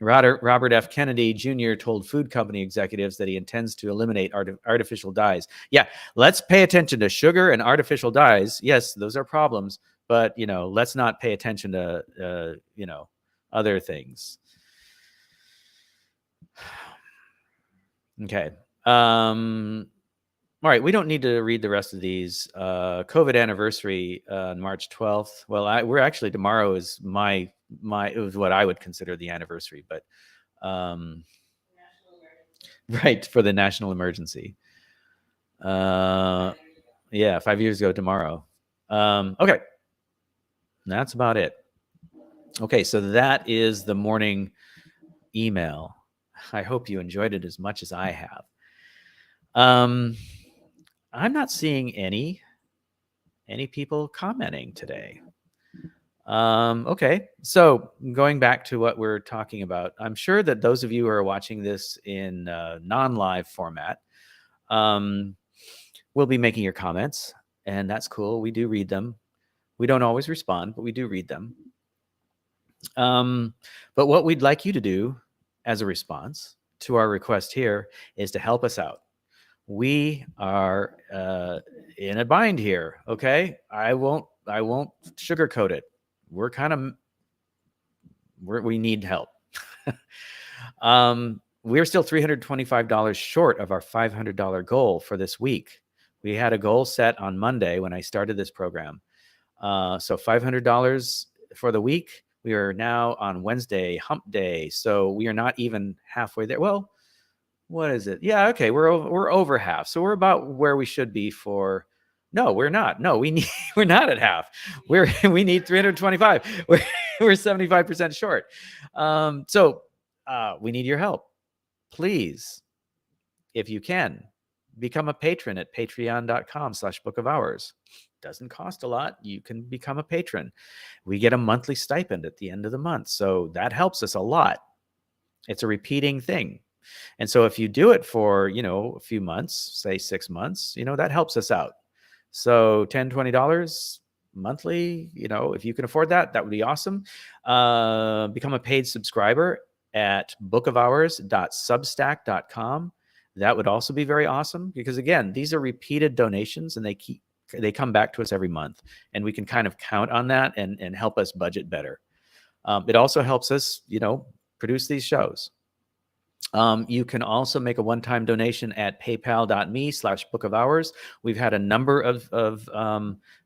Robert F. Kennedy Jr. told food company executives that he intends to eliminate artificial dyes. Yeah, let's pay attention to sugar and artificial dyes. Yes, those are problems. But, let's not pay attention to, other things. Okay. All right. We don't need to read the rest of these. COVID anniversary on March 12th. Well, we're actually, tomorrow is it was what I would consider the anniversary, but, right, for the national emergency. Yeah, 5 years ago tomorrow. Okay. That's about it. Okay, so that is the morning email. I hope you enjoyed it as much as I have. I'm not seeing any people commenting today. Okay, so going back to what we're talking about, I'm sure that those of you who are watching this in non-live format will be making your comments, and that's cool. We do read them. We don't always respond, but we do read them. But what we'd like you to do as a response to our request here is to help us out. We are in a bind here, okay? I won't sugarcoat it. We need help. We're still $325 short of our $500 goal for this week. We had a goal set on Monday when I started this program. So $500 for the week. We are now on Wednesday, hump day. So we are not even halfway there. Well, what is it? Yeah, okay, we're over half. So we're about where we should be for. No, we're not. No, we're not at half. We need 325. We're 75% short. So we need your help. Please, if you can, become a patron at patreon.com/bookofhours. Doesn't cost a lot. You can become a patron. We get a monthly stipend at the end of the month. So that helps us a lot. It's a repeating thing. And so if you do it for, a few months, say 6 months, that helps us out. So $10, $20 monthly, if you can afford that, that would be awesome. Become a paid subscriber at bookofhours.substack.com. That would also be very awesome because, again, these are repeated donations and they come back to us every month, and we can kind of count on that and help us budget better. It also helps us, produce these shows. You can also make a one-time donation at paypal.me/bookofhours. We've had a number of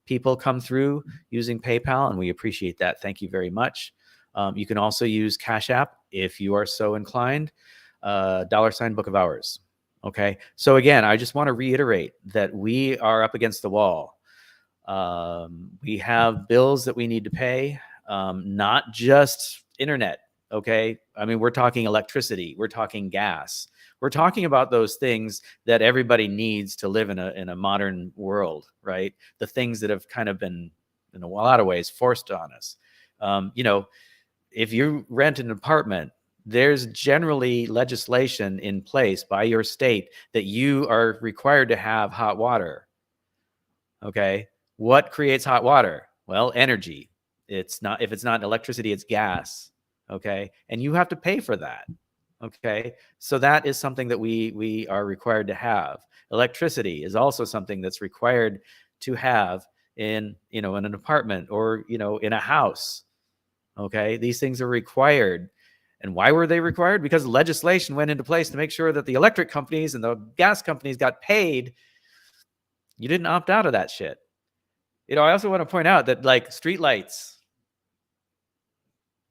people come through using PayPal, and we appreciate that. Thank you very much. You can also use Cash App if you are so inclined, $Book of Hours. Okay. So again, I just want to reiterate that we are up against the wall. We have bills that we need to pay, not just internet Okay. I mean, we're talking electricity, we're talking gas, we're talking about those things that everybody needs to live in a modern world, right? The things that have kind of been, in a lot of ways, forced on us. You know, if you rent an apartment, there's generally legislation in place by your state that you are required to have hot water. Okay. What creates hot water? Well, energy. It's not, if it's not electricity, it's gas. Okay. And you have to pay for that. Okay. So that is something that we are required to have. Electricity is also something that's required to have in, you know, in an apartment or, you know, in a house. Okay. These things are required. And why were they required? Because legislation went into place to make sure that the electric companies and the gas companies got paid. You didn't opt out of that shit. You know, I also want to point out that like street lights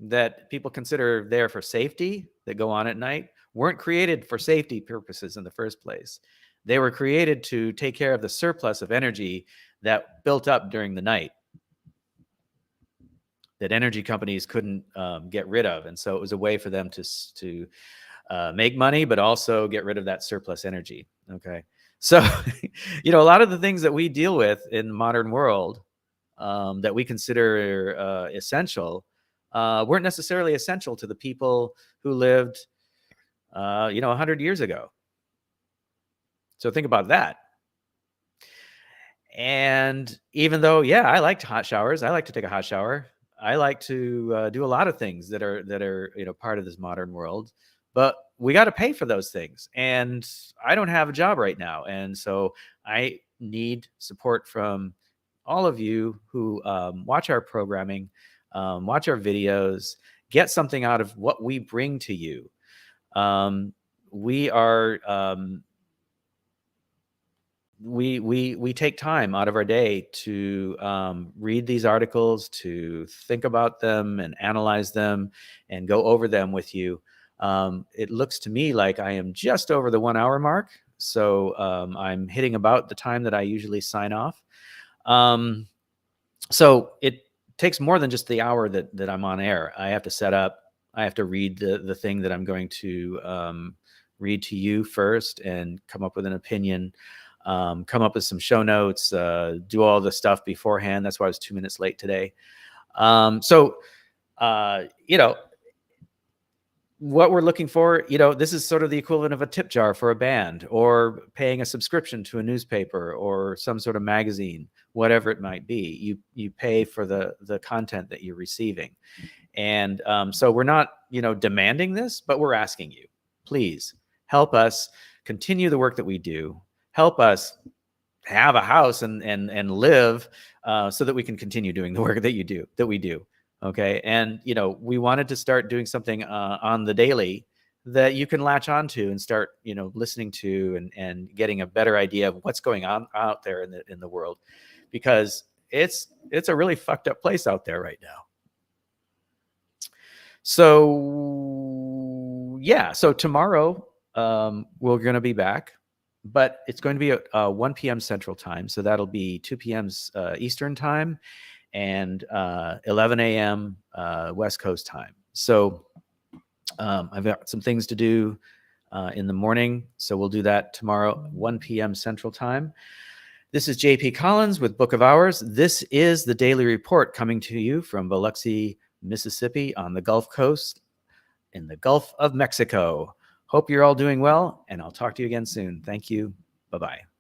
that people consider there for safety that go on at night weren't created for safety purposes in the first place. They were created to take care of the surplus of energy that built up during the night that energy companies couldn't get rid of. And so it was a way for them to make money, but also get rid of that surplus energy. Okay. So, you know, a lot of the things that we deal with in the modern world that we consider essential weren't necessarily essential to the people who lived, you know, 100 years ago. So think about that. And even though, yeah, I liked hot showers, I like to take a hot shower. I like to do a lot of things that are you know, part of this modern world, but we got to pay for those things. And I don't have a job right now, and so I need support from all of you who watch our programming, watch our videos, get something out of what we bring to you. We are we take time out of our day to read these articles, to think about them and analyze them and go over them with you. It looks to me like I am just over the 1 hour mark. So I'm hitting about the time that I usually sign off. So it takes more than just the hour that I'm on air. I have to set up, I have to read the thing that I'm going to read to you first and come up with an opinion. Come up with some show notes, do all the stuff beforehand. That's why I was 2 minutes late today. So, you know, what we're looking for, you know, this is sort of the equivalent of a tip jar for a band, or paying a subscription to a newspaper or some sort of magazine, whatever it might be. You pay for the content that you're receiving. And so we're not, you know, demanding this, but we're asking you, please help us continue the work that we do. Help us have a house and live so that we can continue doing the work that we do. Okay. And, you know, we wanted to start doing something on the daily that you can latch onto and start, you know, listening to and getting a better idea of what's going on out there in the world, because it's a really fucked up place out there right now. So yeah, so tomorrow we're going to be back. But it's going to be at 1 p.m. Central Time. So that'll be 2 p.m. Eastern Time and 11 a.m. West Coast Time. So I've got some things to do in the morning. So we'll do that tomorrow, 1 p.m. Central Time. This is JP Collins with Book of Hours. This is the Daily Report coming to you from Biloxi, Mississippi on the Gulf Coast in the Gulf of Mexico. Hope you're all doing well, and I'll talk to you again soon. Thank you. Bye-bye.